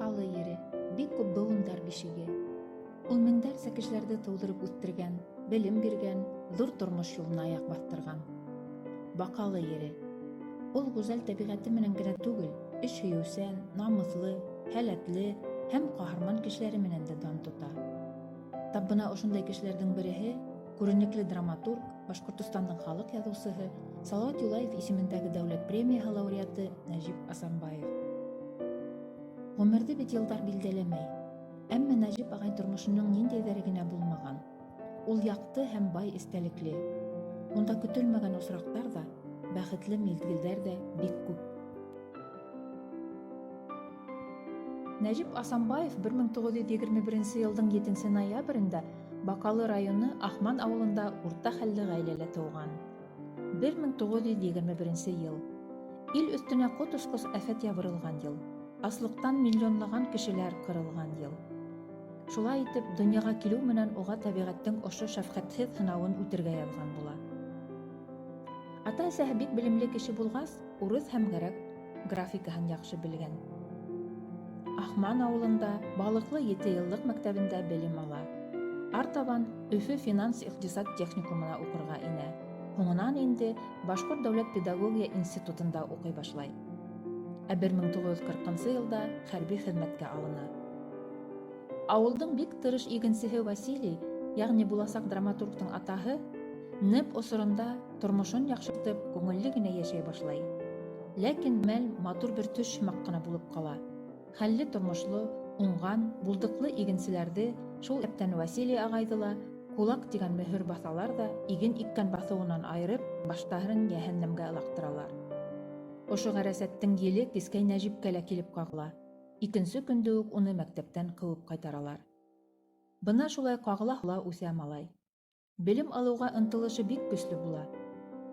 бакалы ере, бик күп быуындар бишеге. Ул меңдәрсә кешеләрде тыуҙырып үҫтергән, белем биргән, ҙур тормош юлына аяҡ баҫтырған. Бакалы ере. Ул гүзәл тәбиғәте менән генә түгел, эш һөйөүсән, намыҫлы, һәләтле һәм ҡаһарман кешеләре менән дә дан тота. Тап бына ошондай кешеләрҙең береһе күренекле драматург, Башҡортостандың халыҡ яҙыусыһы, Салауат Юлаев исемендәге дәүләт премияһы лауреаты Нәжип Асанбаев. Ғүмерҙе бит йылдар билдәләмәй. Әммә Нәжип ағай тормошоноң ниндәйҙәре генә булмаған. Ул яҡты һәм бай эстәлекле. Унда көтөлмәгән осраҡтар ҙа, бәхетле миҙгелдәр ҙә бик күп. Нәжип Асанбаев 1921 йылдың 7 ноябрендә Бакалы районы Ахман ауылында урта хәлле ғаиләлә тыуған. 1921 йыл. Ил өҫтөнә ҡот-осҡос афәт ябырылған йыл. Аслыҡтан миллионлаған кешеләр ҡырылған йыл. Шулай итеп, донъяға килеү менән уға тәбиғәттең ошо шәфҡәтһеҙ һынауын үтергә яҙған була. Ата-әсәһе бик белемле кеше булғас, урыҫ һәм гәрәк графикаһын яҡшы белгән. Ахман ауылында балыҡлы 7 йыллыҡ мәктәбендә белем ала. Артабан Өфө финанс-иҡтисад техникумына уҡырға инә. Һуңынан инде Башҡорт дәүләт педагогия институтында уҡый башлай. Ә 1940 йылда хәрби хеҙмәткә алына. Ауылдың бик тырыш игенсеһе Василий, йәғни буласаҡ драматургтың атаһы, НЭП осоронда тормошон яҡшыртып, күңелле генә йәшәй башлай. Ләкин мәл матур бер төш һымаҡ ҡына булып ҡала. Хәлле тормошло, уңған, булдыҡлы игенселәрҙе, шул эптән Василий ағайҙы ла кулак тигән мөһөр баҫалар ҙа иген иккән баҫыуынан айырып, баштаһын йәһәннәмгә ылаҡтыралар. Ошо ғәрәсәттең еле кескәй Нәжипкә лә килеп ҡағыла. Икенсе көндө үк уны мәктәптән ҡыуып ҡайтаралар. Бына шулай ҡағыла-һула үҫә малай. Белем алыуға ынтылышы бик көслө була.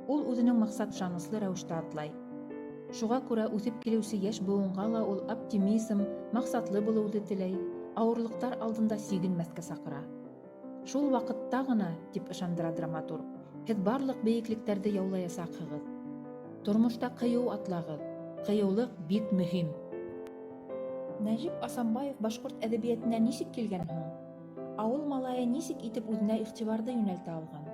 Ул үҙенең маҡсат ышаныслы рәүештә атлай. Шуға күрә үҫеп килеүсе йәш быуынға ла ул оптимизм, маҡсатлы булыуҙы теләй, ауырлыҡтар алдында сигенмәҫкә саҡыра. Шул ваҡытта ғына, тип ышандыра драматург, һеҙ барлыҡ бейеклектәрҙе яулаясаҡһығыҙ. Тормошта ҡыйыу атлағыҙ. Ҡыйыулыҡ бик мөһим. Нәжип Асанбаев башҡорт әҙәбиәтенә нисек килгән һуң? Ауыл малайы нисек итеп үҙенә иғтибарҙы йүнәлтә алған?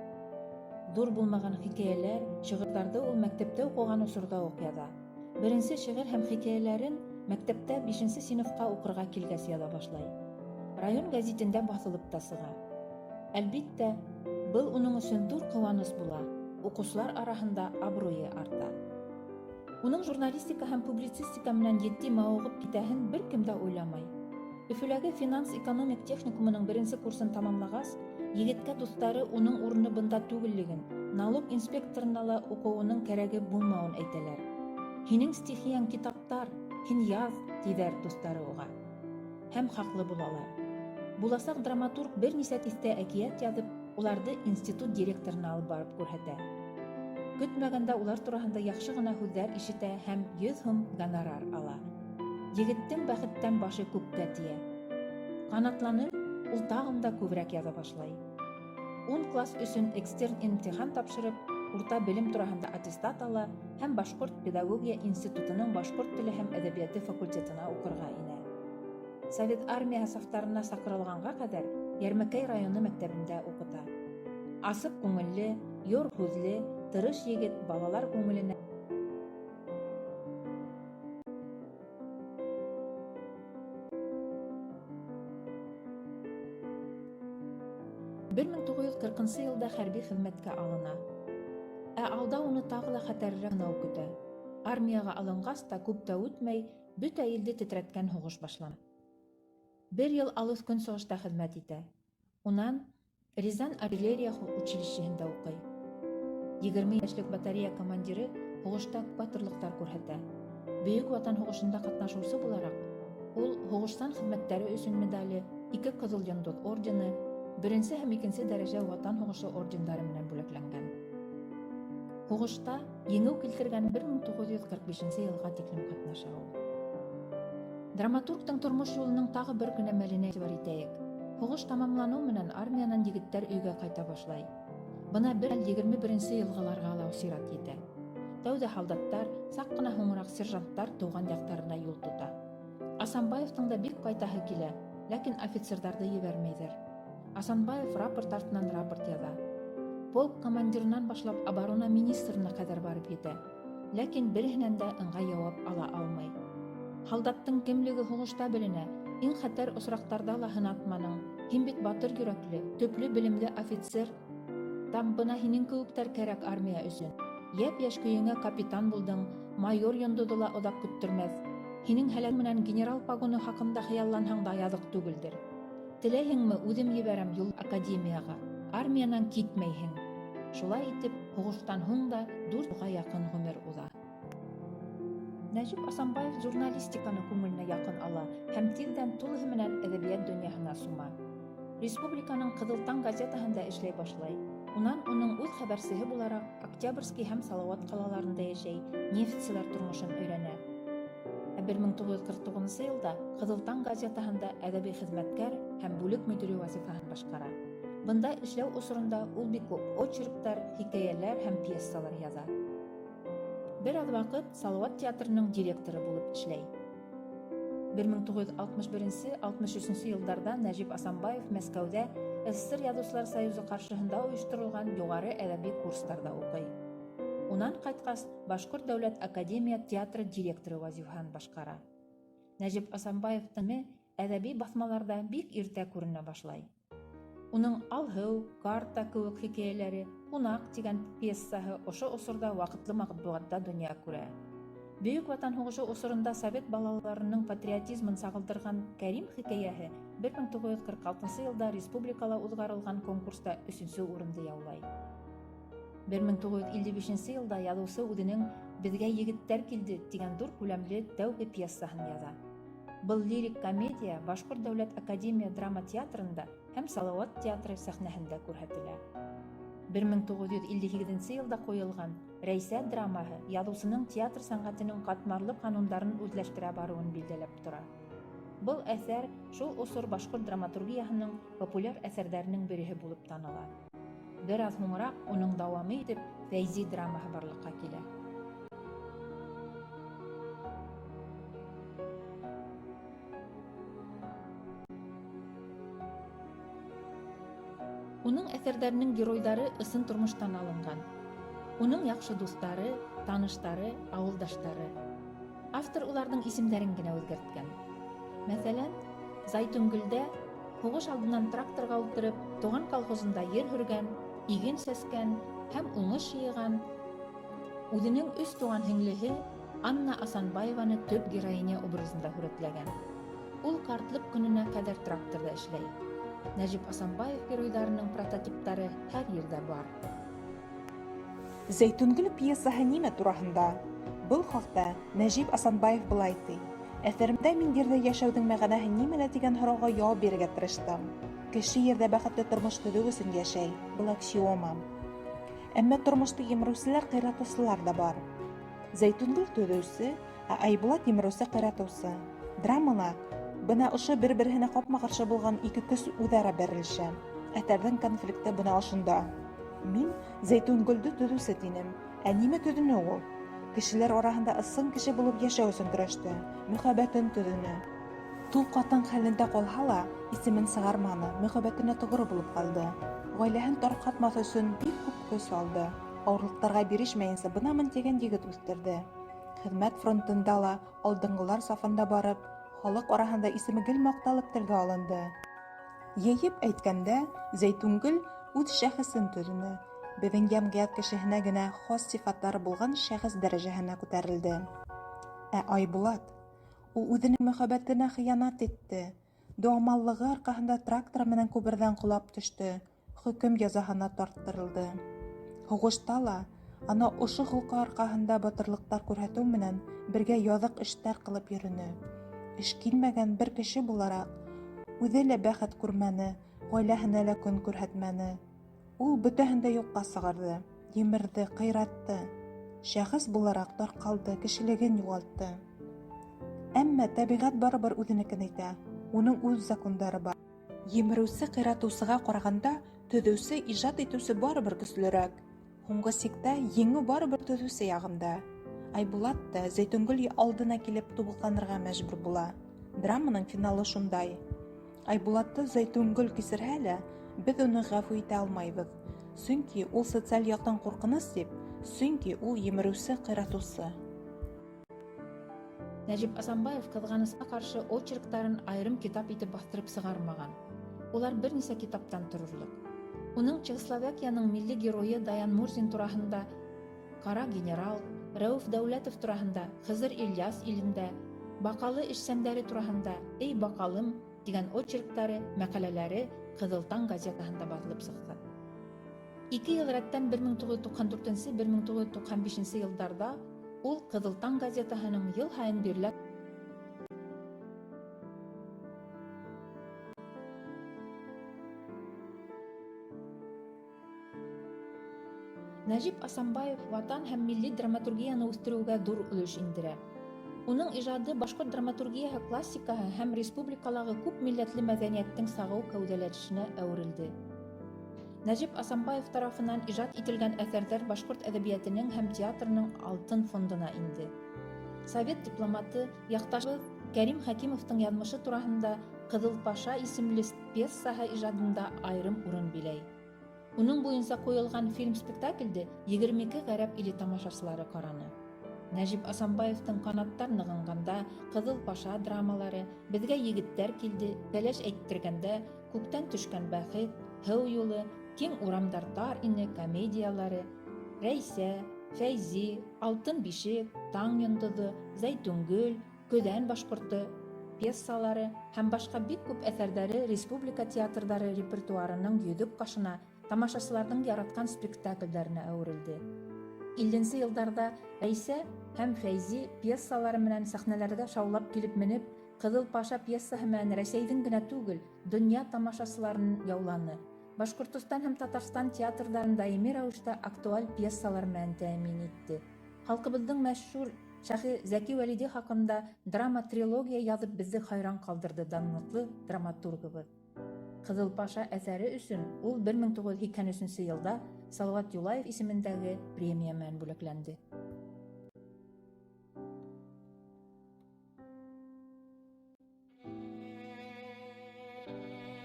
Ҙур булмаған хикәйәләр, шиғырҙарҙы ул мәктәптә уҡыған осорҙа уҡ яҙа. Беренсе шиғыр һәм хикәйәләрен мәктәптә 5-нче синыфҡа уҡырға килгәс яҙа башлай. Район гәзитендә баҫылып та сыға. Әлбиттә, был уның өсөн ҙур ҡыуаныс була. Уҡыусылар араһында абруйы арта. Уның журналистика һәм публицистика менән етди мауығып китәһен бер кем дә уйламай. Өфөләге финанс-экономик техникумының 1-нче курсын тамамлағас, егеткә дуҫтары уның урыны бында түгеллеген, налог инспекторына ла уҡыуының кәрәге булмауын әйтәләр. Һинең стихияң китаптар, һин яҙ, тиҙәр дуҫтары уға. Һәм хаҡлы булалар. Буласаҡ драматург бер нисә тиҫтә әкиәт яҙып, уларҙы институт директорына алып барып күрһәтә. Көтмәгәндә улар тураһында яҡшы ғына һүҙҙәр ишетә һәм 100 һум гонорар ала. Егеттең бәхеттән башы күккә тейә. Ҡанатланып, ул тағын да күберәк яҙа башлай. 10 класс өсөн экстерн имтихан тапшырып, урта белем тураһында аттестат ала һәм Башҡорт педагогия институтының башҡорт теле һәм әҙәбиәте факультетына уҡырға инә. Совет армияһы сафтарына саҡырылғанға ҡәҙәр Йәрмәкәй районы мәктәбендә уҡыта. Асыҡ күңелле, йор һүҙле, тырыш егет балалар күңеленә 1940 йылда хәрби хеҙмәткә алына. Ә алда уны тағы ла хәтәрерәк һынау көтә. Армияға алынғас та күп тә үтмәй, бөтә илде тетрәткән һуғыш башлана. 1 йыл алыҫ көнсығышта хеҙмәт итә. Унан Рязань артиллерия училищеһында уҡый. 20 йәшлек батарея командиры һуғышта батырлыҡтар күрһәтә. Бөйөк Ватан һуғышында ҡатнашыусы булараҡ, ул һуғыштан хеҙмәттәре өсөн медале, 2 ҡыҙыл йондоҙ ордены, 1-нсе һәм 2-нсе дәрәжә Ватан һуғышы ордендары менән бүләкләнгән. Һуғышта еңеү килтергән 1945 йылға тиклем ҡатнаша ул. Драматургтың тормош юлының тағы бер генә мәленә иғтибар итәйек. Һуғыш тамамланыу менән армиянан егеттәр өйгә ҡайта башлай. Бына бер 21-нсе йылғаларға ла сират етә. Тәүҙә һалдаттар, саҡ ҡына һуңыраҡ сержанттар тыуған яҡтарына юл тота. Асанбаевтың да бик ҡайтаһы килә, ләкин офицерҙарҙы ебәрмәйҙәр. Асанбаев рапорт артынан рапорт яҙа. Полк командирынан башлап оборона министрына ҡәҙәр барып етә, ләкин береһенән дә ыңғай яуап ала алмай. Һалдаттың кемлеге һуғышта беленә, иң хәтәр осраҡтарҙа ла һынатманың, һин бит батыр йөрәкле, төплө белемле офицер. Там бына һинең кеүектәр кәрәк армия өсөн. Йәп-йәш көйөңә капитан булдың, майор йондоҙо ла оҙаҡ көттөрмәҫ. Һинең һәләт менән генерал погоны хаҡында хыялланһаң да яҙыҡ түгелдер. Теләйһеңме, үҙем ебәрәм юл академияға. Армиянан китмәйһең. Шулай итеп, һуғыштан һуң да 4 йылға яҡын ғүмер уҙа. Нәжип Асанбаев журналистиканы күңеленә яҡын ала һәм тиҙҙән тулыһы менән әҙәбиәт донъяһына сума. Республиканың Ҡыҙыл таң газетаһында эшләй башлай. Унан уның үҙ хәбәрсеһе булараҡ Октябрьский һәм Салауат ҡалаларында йәшәй, нефтселәр тормошон өйрәнә. 1949 йылда Ҡыҙыл таң газетаһында әҙәби хеҙмәткәр һәм бүлек мөдире вазифаһын башҡара. Бында эшләү осоронда ул бик күп очерктар, хикәйәләр һәм пьесалар яҙа. Бер аҙ ваҡыт Салауат театрының директоры булып эшләй. 1961-63 йылдарда Нәжип Асанбаев Мәскәүҙә СССР Яҙыусылар союзы ҡаршыһында ойошторолған юғары әҙәби курстарҙа уҡый. Унан ҡайтҡас, Башҡорт дәүләт академия театры директоры вазифаһын башҡара. Нәжип Асанбаевтың әҙәби баҫмаларҙа бик иртә күренә башлай. Уның «Алһыу», «Карта» кеүек хикәйәләре, «Ҡунаҡ» тигән пьесаһы ошо осорҙа ваҡытлы матбуғатта донъя күрә. Бөйөк Ватан һуғышы осоронда совет балаларының патриотизмын сағылдырған «Кәрим» хикәйәһе 1946 йылда республикала уҙғарылған конкурста 3-нсе урынды яулай. 1955 йылда яҙыусы үҙенең «Беҙгә егеттәр килде» тигән ҙур күләмле тәүге пьесаһын яҙа. Был лирик комедия Башҡорт дәүләт академия драма театрында һәм Салауат театры сәхнәһендә күрһәтелә. 1958 йылда ҡуйылған «Рәйсә» драмаһы яҙыусының театр сәнғәтенең ҡатмарлы ҡанундарын үҙләштерә барыуын билдәләп тора. Был әҫәр шул осор башҡорт драматургияһының популяр әҫәрҙәренең береһе булып таныла. Бер аҙ һуңыраҡ уның дауамы итеп «Фәйзи» драмаһы барлыҡҡа килә. Уның әҫәрҙәренең геройҙары ысын тормоштан алынған. Уның яҡшы дуҫтары, таныштары, ауылдаштары. Автор уларҙың исемдәрен генә үҙгәрткән. Мәҫәлән, Зайтунгөлдә һуғыш алдынан тракторға ултырып, тыуған колхозында ер һөргән, иген сәскән һәм уңыш йыйған үҙенең 3 туған һеңлеһе Анна Асанбаеваны төп героиня образында һүрәтләгән. Ул ҡартлыҡ көнөнә ҡәҙәр тракторҙа эшләй. Нәжип Асанбаев геройҙарының прототиптары һәр ерҙә бар. Зәйтунгөл пьесаһы нимә тураһында? Был хаҡта Нәжип Асанбаев былай ти: әҫәремдә мин ерҙә йәшәүҙең мәғәнәһе нимәлә тигән һорауға яуап бирергә тырыштым. Кеше ерҙә бәхетле тормош төҙөү өсөн йәшәй, был аксиома. Әммә тормошто емереүселәр, ҡыйратыусылар да бар. Зәйтунгөл төҙөүсе, ә Айбулат емереүсе, ҡыйратыусы. Драмала бына ошо бер-береһенә ҡапма-ҡаршы булған ике көс үҙ-ара бәрелешә. Әҫәрҙең конфликты бына ошонда. Мин Зәйтунгөлдө төҙөүсе тинем. Ә нимә төҙөнө ул? Кешеләр араһында ысын кеше булып йәшәү өсөн көрәште, мөхәббәтен төҙөнө. Тол ҡатын хәлендә ҡалһа ла, исемен сығарманы, мөхәббәтенә тоғро булып ҡалды. Ғаиләһен тарҡатмаҫ өсөн бик күп көс алды. Ауырлыҡтарға бирешмәйенсә бынамын тигән егет үҫтерҙе. Хеҙмәт фронтында ла алдынғылар сафында барып, халыҡ араһында исеме гел маҡталып телгә алынды. Йыйып әйткәндә, Зәйтунгөл үҙ шәхесен төҙөнө. Беҙҙең йәмғиәт кешеһенә генә хас сифаттары булған шәхес дәрәжәһенә күтәрелде. Ә Айбулат, ул үҙенең мөхәббәтенә хыянат итте. Дуамаллығы арҡаһында трактор менән күперҙән ҡолап төштө, хөкөм язаһына тарттырылды. Һуғышта ла, ана ошо холҡо арҡаһында батырлыҡтар күрһәтеү менән бергә яҙыҡ эштәр ҡылып йөрөнө. Эш килмәгән бер кеше булараҡ, үҙе лә бәхет күрмәне, ғаиләһенә лә көн күрһәтмәне. Ул бөтәһен дә юҡҡа сығарҙы, емерҙе, ҡыйратты. Шәхес булараҡ тарҡалды, кешелеген юғалтты. Әммә тәбиғәт барыбер үҙенекен әйтә, уның үҙ закондары бар. Емереүсе ҡыйратыусыға ҡарағанда, төҙөүсе, ижад итеүсе барыбер көслөрәк. Һуңғы сиктә еңеү барыбер төҙөүсе яғында. Айбулат та Зәйтунгөл алдына килеп тубыҡланырға мәжбүр була. Драманың финалы шундай. Айбулатты Зәйтүнгөл кисерһә лә, беҙ уны ғәфү итә алмайбыҙ. Сөнки ул социаль яҡтан ҡурҡыныс тип, сөнки ул емереүсе, ҡыйратыусы. Нәжип Асанбаев ҡыҙғанысҡа ҡаршы очерктарын айырым китап итеп баҫтырып сығармаған. Улар бер нисә китаптан торорлоҡ. Уның Чехословакияның милли геройы Даян Мурзин тураһында, Ҡара генерал, Рәүеф Дәүләтов тураһында, Хызыр Ильяс илендә, Баҡалы эшсәндәре тураһында, «Эй баҡалым» тигән очерктары, мәҡәләләре Ҡыҙыл таң газетаһында баҫылып сыҡты. 2 йыл рәттән 1994-1995 йылдарҙа ул Ҡыҙыл таң газетаһының йыл һайын бирелә Нәжип Асанбаев ватан һәм милли драматургияны үҫтереүгә ҙур өлөш индерә. Уның ижады башҡорт драматургияһы классикаһы һәм республикалағы күп милләтле мәҙәниәттең сағыу кәүҙәләшешенә әүерелде. Нәжип Асанбаев тарафынан ижад ителгән әҫәрҙәр башҡорт әҙәбиәтенең һәм театрының алтын фондына инде. Совет дипломаты, яҡташыбыҙ Кәрим Хәкимовтың яҙмышы тураһында «Ҡыҙыл Паша» исемле пьесаһы ижадында айырым урын биләй. Уның буйынса ҡуйылған фильм-спектаклде 22 ғәрәп иле тамашасылары ҡараны. Нәжип Асанбаевтың «Ҡанаттар нығынғанда», «Ҡыҙыл Паша» драмалары, «Беҙгә егеттәр килде», «Кәләш әйттергәндә», «Күктән төшкән бәхет», «Һыу юлы», «Киң урамдар тар ине» комедиялары, «Рәйсә», «Фәйзи», «Алтын бишек», «Таң йондоҙо», «Зәйтүнгөл», «Көҙән башҡорты» пьесалары һәм башҡа бик күп әҫәрҙәре республика театрҙары репертуарының йөҙөк ҡашына, тамашасыларҙың яратҡан спектаклдәренә әүерелде. 50-нсе йылдарҙа Рәйсә һәм Фәйзи пьесалары менән сәхнәләргә шаулап килеп менеп, «Ҡыҙыл Паша» пьесаһы менән Рәсәйҙең генә түгел, донъя тамашасыларын яуланы. Башҡортостан һәм Татарстан театрҙарын даими рәүештә актуаль пьесалар менән тәьмин итте. Халҡыбыҙҙың мәшһүр шәхи Зәки Вәлиди хаҡында драма-трилогия яҙып беҙҙе хайран ҡалдырҙы данлыҡлы драматургыбыҙ. «Ҡыҙыл Паша» әҫәре өсөн ул 1983 йылда Салауат Юлаев исемендәге премия менән бүләкләнде.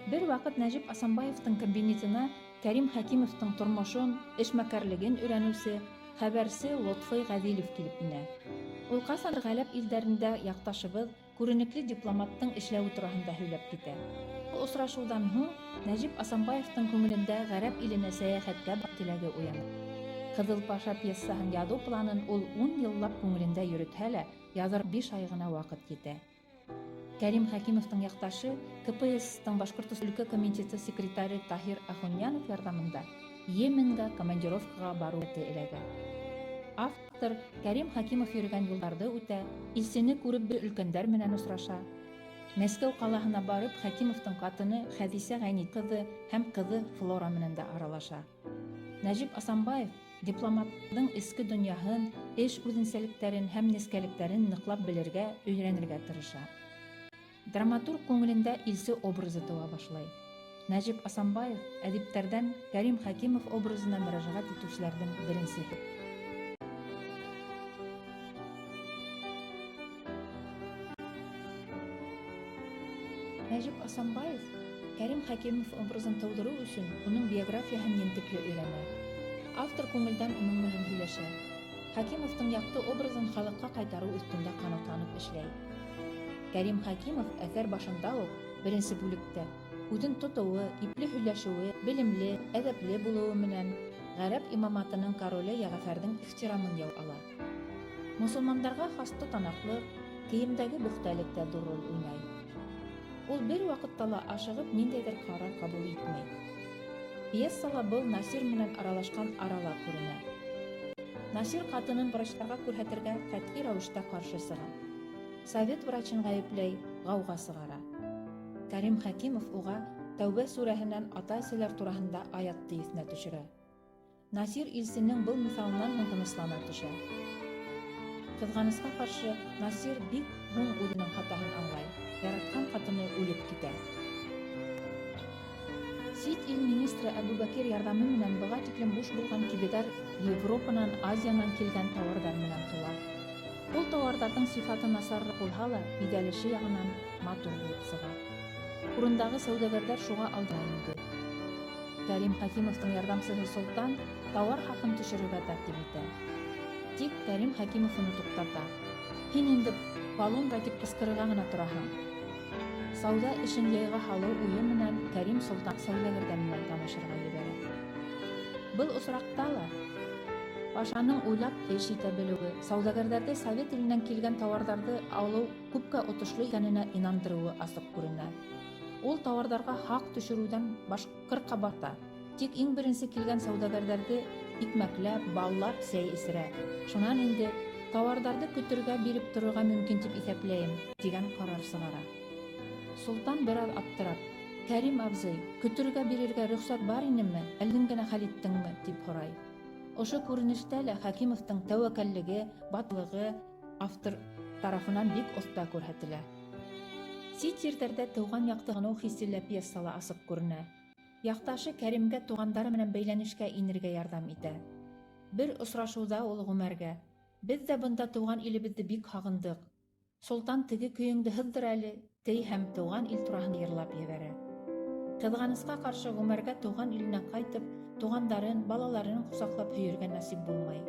Бер ваҡыт Нәжип Асанбаевтың кабинетына Кәрим Хәкимовтың тормошон, эшмәкәрлеген өйрәнеүсе, хәбәрсе Лотфой Ғәҙилов килеп инә. Ул ҡасандыр ғәләп илдәрендә яҡташыбыҙ, күренекле дипломаттың эшләүе тураһында һөйләп китә. Был осрашыуҙан һуң Нәжип Асанбаевтың күңелендә ғәрәп иленә сәйәхәткә теләге уяны. «Ҡыҙыл Паша» пьесаһын яҙыу планын ул 10 йыллап күңелендә йөрөтһә лә, яҙыр 5 ай ғына ваҡыт етә. Кәрим Хәкимовтың яҡташы, КПСС-тың Башҡортостан өлкә комитеты секретары Таһир Ахуньянов ярҙамында Йеменгә командировкаға барыу эләгә. Автор Кәрим Хәкимов йөрөгән юлдарҙы үтә, илсене күреп бер өлкәндәр менән осраша. Мәскәү ҡалаһына барып, Хәкимовтың ҡатыны Хәҙисә Ғәйни ҡыҙы һәм ҡыҙы Флора менән дә аралаша. Нәжип Асанбаев дипломаттың эске донъяһын, эш үҙенсәлектәрен һәм нескәлектәрен ныҡлап белергә, өйрәнергә тырыша. Драматург күңелендә илсе образы тыуа башлай. Нәжип Асанбаев әҙиптәрҙән Кәрим Хәкимов образына мөрәжәғәт итеүселәрҙең беренсеһе. Нәжип Асанбаев Кәрим Хәкимов образын тыуҙырыу өсөн уның биографияһын ентекле өйрәнә. Автор күңелдән уның менән һөйләшә. Хәкимовтың яҡты образын халыҡҡа ҡайтарыу өҫтөндә ҡанатланып эшләй. Кәрим Хәкимов әҫәр башында уҡ, беренсе бүлектә, үҙен тотоуы, ипле һөйләшеүе, белемле, әҙәпле булыуы менән ғәрәп имаматының короле Йәғәфәрҙең ихтирамын яу ала. Мосолмандарға хас тотанаҡлыҡ, кейемдәге бөхтәлек тә ҙур роль уйнай. Ул бер ваҡытта ла ашығып ниндәйҙер ҡарар ҡабул итмәй. Пьесала был Насир менән аралашҡан арала күренә. Насир ҡатынын врачтарға күрһәтергә ҡәтғи рәүештә ҡаршы сыға. Совет врачын ғәйепләй, ғауға сығара. Кәрим Хәкимов уға Тәүбә сүрәһенән ата-әсәләр тураһында аятты иҫенә төшөрә. Насир илсенең был миҫалынан һуң тыныслана төшә. Ҡыҙғанысҡа ҡаршы, Насир бик һуң үҙенең хатаһын аңлай. Яратҡан ҡатыны үлеп китә. Сит ил министры Әбүбәкир ярҙамы менән быға тиклем буш булған кибеҙҙәр Европанан, Азиянан килгән тауарҙар менән тула. Ул тауарҙарҙың сифаты насарыраҡ булһа ла, биҙәлеше яғынан матур булып сыға. Урындағы сәүҙәгәрҙәр шуға алдыра инде. Кәрим Хәкимовтың ярҙамсыһы Солтан тауар хаҡын төшөрөргә тәртип итә. Тик Кәрим Хәкимов уны туҡтата. Һин инде полунга тип ҡысҡырырға ғына тораһың. Сауҙа эшен яйға һалыу уйы менән Кәрим Солтан сәүҙәгәрҙәр менән танышырға ебәрә. Был осраҡта ла Пашаның уйлап эш итә белеүе, сауҙагәрҙәрҙе Совет иленән килгән тауарҙарҙы алыу күпкә отошло икәненә инандырыуы асыҡ күренә. Ул тауарҙарға хаҡ төшөрөүҙән башҡырҡа бата, тик иң беренсе килгән сауҙагәрҙәрҙе икмәкләп, баллап, сәй эсерә. Шунан инде тауарҙарҙы көтөргә биреп торорға мөмкин тип иҫәпләйем, тигән ҡарар сығара. Солтан бер аҙ аптырап, Кәрим абзый, көтөргә бирергә рөхсәт бар инеме, әлдән генә хәл иттеңме, тип һорай. Ошо күренештә лә Хәкимовтың тәүәккәллеге, батлығы автор тарафынан бик оҫта күрһәтелә. Сит ерҙәрҙә тыуған яҡты һынау хисе лә пьесала асыҡ күренә. Яҡташы Кәримгә туғандары менән бәйләнешкә инергә ярҙам итә. Бер осрашыуҙа ул Ғүмәргә: «Беҙ ҙә бында тыуған илебеҙҙе бик һағындыҡ. Солтан теге көйөңдө һыҙҙыр әле», ти һәм тыуған ил тураһында йырлап ебәрә. Ҡыҙғанысҡа ҡаршы Ғүмәргә тыуған иленә ҡайтып, туғандарын, балаларын ҡосаҡлап һөйөргә насип булмай.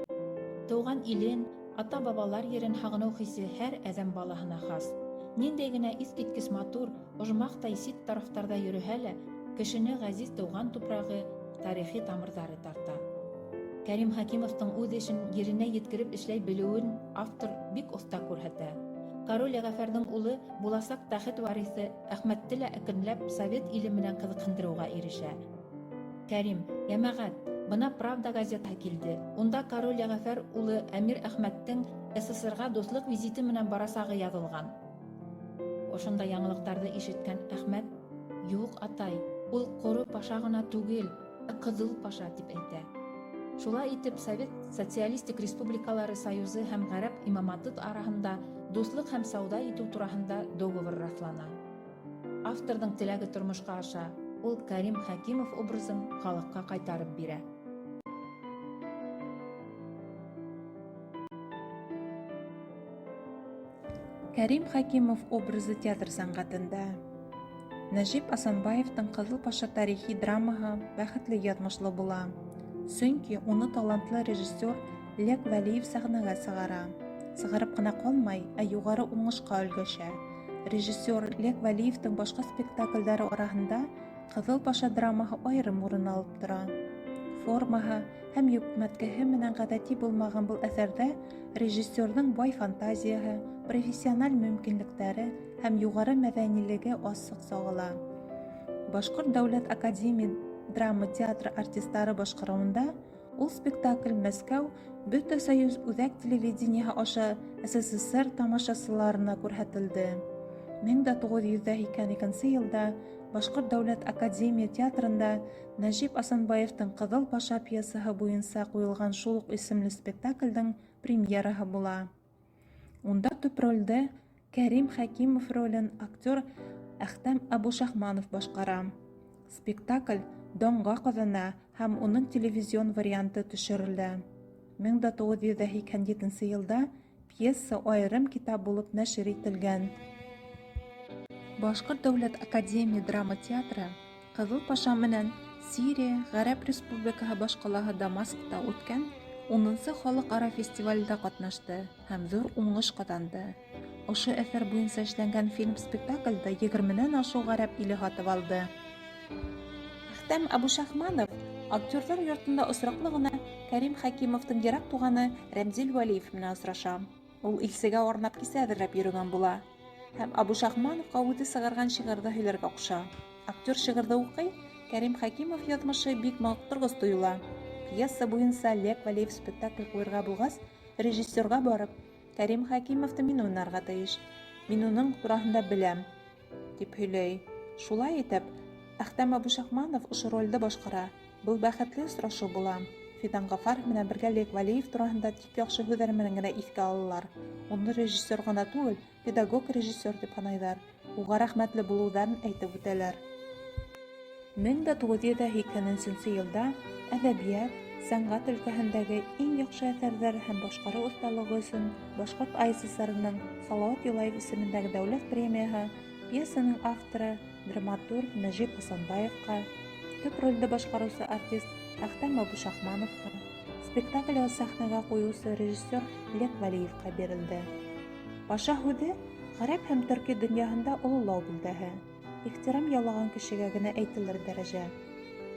Тыуған илен, ата-бабалар ерен һағыныу хисе һәр әҙәм балаһына хас. Ниндәй генә иҫ киткес матур, ожмаҡтай сит тарафтарҙа йөрөһә лә, кешене ғәзиз тыуған тупрағы, тарихи тамырҙары тарта. Кәрим Хәкимовтың үҙ эшен еренә еткереп эшләй белеүен автор бик оҫта күрһәтә. Король Йәғәфәрҙең улы буласаҡ тәхет вариҫы Әхмәтте лә әкренләп Совет иле менән ҡыҙыҡһындырыуға ирешә. Кәрим, йәмәғәт, бына «Правда» газетаһы килде. Унда король Йәғәфәр улы Әмир Әхмәттең СССР-ға дуҫлыҡ визиты менән барасағы яҙылған. Ошонда яңылыҡтарҙы ишеткән Әхмәт: «Юҡ, атай, ул ҡоро паша ғына түгел, Ҡыҙыл паша», тип әйтә. Шулай итеп, Совет Социалистик Республикалары Союзы һәм Ғәрәп имаматы араһында дуҫлыҡ һәм сауҙа итеү тураһында договор раҫлана. Авторҙың теләге тормошҡа аша. Ул Кәрим Хәкимов образын халыҡҡа ҡайтарып бирә. Кәрим Хәкимов образы театр сәнғәтендә. Нәжип Асанбаевтың «Ҡыҙыл паша» тарихи драмаһы бәхетле яҙмышлы була. Сөнки уны талантлы режиссер Лек Вәлиев сәхнәгә сығара. Сығарып ҡына ҡалмай, ә юғары уңышҡа өлгәшә. Режиссер Лек Вәлиевтың башҡа спектакльдәре араһында «Ҡыҙыл паша» драмаһы айырым урын алып тора. Формаһы һәм йөкмәткеһе менән ғәҙәти булмаған был әҫәрҙә режиссерҙың бай фантазияһы, профессиональ мөмкинлектәре һәм юғары мәҙәнилеге асыҡ сағыла. Башҡорт дәүләт академия драма театры артистары башҡарыуында ул спектакль Мәскәү Бөтә союз үҙәк телевидениеһы аша СССР тамашасыларына күрһәтелде. 1982 йылда Башҡорт дәүләт академия театрында Нәжип Асанбаевтың «Ҡыҙыл паша» пьесаһы буйынса ҡуйылған шул уҡ исемле спектаклдең премьераһы була. Унда төп ролде Кәрим Хәкимов ролен актер Әхтәм Әбушахманов башҡара. Спектакль даңға ҡаҙана һәм уның телевизион варианты төшөрөлә. 1987 йылда пьеса айырым китап булып нәшер ителгән. Башҡорт дәүләт академия драма театры «Ҡыҙыл паша» менән Сирия, Ғәрәп Республикаһы баш ҡалаһы Дамаскта үткән 10-нсы халыҡ-ара фестивалдә ҡатнашты һәм ҙур уңыш ҡаҙанды. Ошо әҫәр буйынса эшләнгән фильм-спектаклде 20-нән ашыу ғәрәп иле һатып алды. Әхтәм Әбушахманов актерҙар йортонда осраҡлы ғына Кәрим Хәкимовтың йыраҡ туғаны Рәмзил Вәлиев менән осраша. Ул илсегә арнап кисә әҙерләп йөрөгән була. Һәм Әбушахмановҡа үҙе сығарған шиғырҙы һөйләргә ҡуша. Актер шиғырҙы уҡый, Кәрим Хәкимов яҙмышы бик мауыҡтырғыс тойола. Пьеса буйынса Лек Вәлиев спектакль ҡуйырға булғас, режиссерға барып, Кәрим Хәкимовты мин уйнарға тейеш. Мин уның тураһында беләм, тип һөйләй. Шулай итеп, Әхтәм Әбушахманов ошо ролде башҡара. Был бәхетле осрашыу була. Фидан Ғафаров менән бергә Лек Вәлиев тураһында тик яҡшы һүҙҙәр менән генә иҫкә алалар. Уны режиссер ғына түгел, педагог режиссер дип һанайҙар. Уға рәхмәтле булыуҙарын әйтеп үтәләр. 1980 йылда әҙәбиәт, сәнгать өлкәһендәге иң яҡшы әҫәрҙәр һәм башҡарыу оҫталығы өсөн Башҡорт АССР-ның Салауат Юлаев исемендәге дәүләт премияһы, пьесаның авторы, драматург Нәжип Асанбаевҡа, төп ролде башҡарыусы артист Әхтәм Абушахмановҡа, спектакль сәхнәгә ҡуйыусы режиссер Лек Вәлиевҡа бирелде. Паша һүҙе ғәрәп һәм төрки донъяһында ололау билдәһе, ихтирам яулаған кешегә генә әйтелер дәрәжә.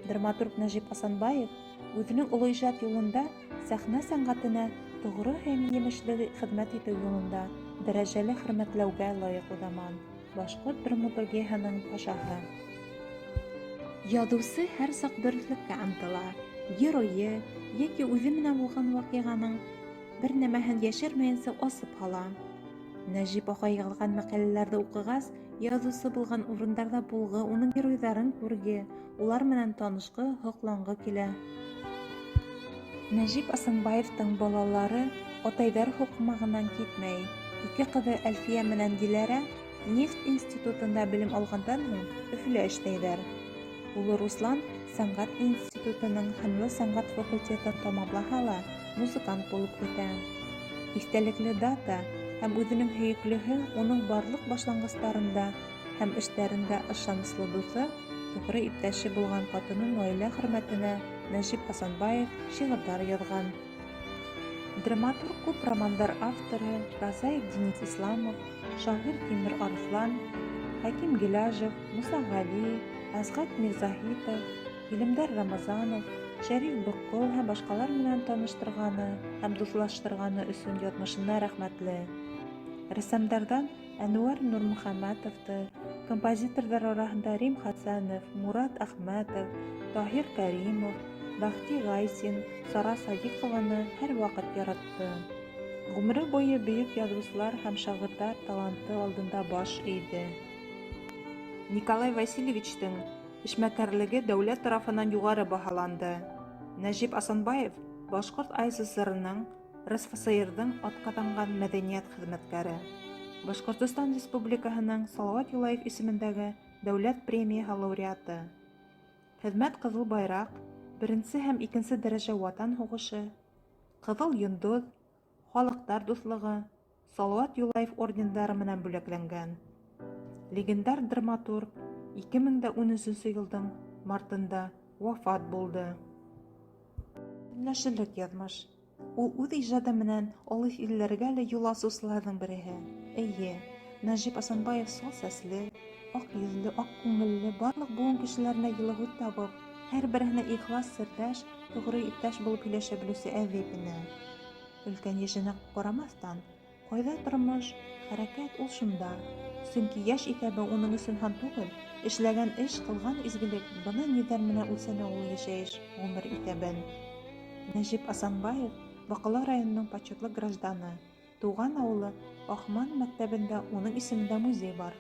Драматург Нәжип Асанбаев үҙенең оло ижад юлында сәхнә сәнғәтенә тоғро һәм емешле хеҙмәт итеү юлында дәрәжәле хөрмәтләүгә лайыҡ уҙаман. Башҡорт драматургияһының пашаһы. Яҙыусы һәр саҡ дөрөҫлөккә ынтыла. Геройы йәки үҙе менән булған ваҡиғаның бер нәмәһен йәшермәйенсә асып һала. Нәжип ағай яҙған мәҡәләләрҙе уҡығас, яҙыусы булған урындарҙа булғы, уның геройҙарын күрге, улар менән танышҡы, һоҡланғы килә. Нәжип Асанбаевтың балалары атайҙар һуҡмағынан китмәй. Ике ҡыҙы Әлфиә менән Диләрә нефть институтында белем алғандан һуң Өфөлә эшләйҙәр. Улы Руслан сәнғәт институтының һынлы сәнғәт факультетын тамамлаһа ла, музыкант булып китә. Иҫтәлекле дата һәм үҙенең һөйөклөһө уның барлыҡ башланғыстарында һәм эштәрендә ышаныслы дуҫы, тоғро иптәше булған ҡатыны Наилә хөрмәтенә Нәжип Асанбаев шиғырҙар яҙған. Драматург күп романдар авторы, прозаик Денис Исламов, шағир Тимер Арыҫлан, Хәким Геләжев, Муса Ғали, Азғат Мирзаһитов, Илемдар Рамазанов, Шәриф Быҡҡыл һәм башҡалар менән таныштырғаны һәм дуҫлаштырғаны өсөн яҙмышына рәхмәтле. Рәссамдарҙан Әнүәр Нурмөхәмәтовты, композиторҙар араһында Рим Хәсәнов, Мурат Әхмәтов, Таһир Кәримов, Бәхти Ғайсин, Сара Садиҡованы һәр ваҡыт яратты. Ғүмере буйы бөйөк яҙыусылар һәм шағирҙар таланты алдында баш эйҙе. Николай Васильевичтың эшмәкәрлеге дәүләт тарафынан юғары баһаланды. Нәжип Асанбаев Башҡорт АССР-ның, РСФСР-ҙың атҡаҙанған мәҙәниәт хеҙмәткәре. Башҡортостан Республикаһының Салауат Юлаев исемендәге дәүләт премияһы лауреаты. Хеҙмәт ҡыҙыл байраҡ, 1-нсе һәм 2-нсе дәрәжә Ватан һуғышы, ҡыҙыл йондоҙ, халыҡтар дуҫлығы, Салауат Юлаев ордендары менән бүләкләнгән. Легендар драматург 2013 йылдың мартында вафат булды. Көнләшерлек яҙмыш. Ул үҙ ижады менән алыҫ илләргә лә юл асыусыларҙың береһе. Эйе, Нәжип Асанбаев сал сәсле, аҡ йөҙлө, аҡ күңелле, барлыҡ быуын кешеләренә йылы һүҙ табып, һәр береһенә ихлас серҙәш, тоғро иптәш булып һөйләшә белеүсе әҙип ине. Өлкән йәшенә ҡарамаҫтан, ҡайҙа тормош, хәрәкәт ул шунда. Сөнки йәш иҫәбе уның өсөн һан түгел, эшләгән эш, ҡылған изгелек, бына ниҙәр менән үлсәне ул йәшәйеш ғүмер иҫәбен. Нәжип Асанбаев Баҡалы районының почетлы гражданы. Тыуған ауылы Ахман мәктәбендә уның исемендә музей бар.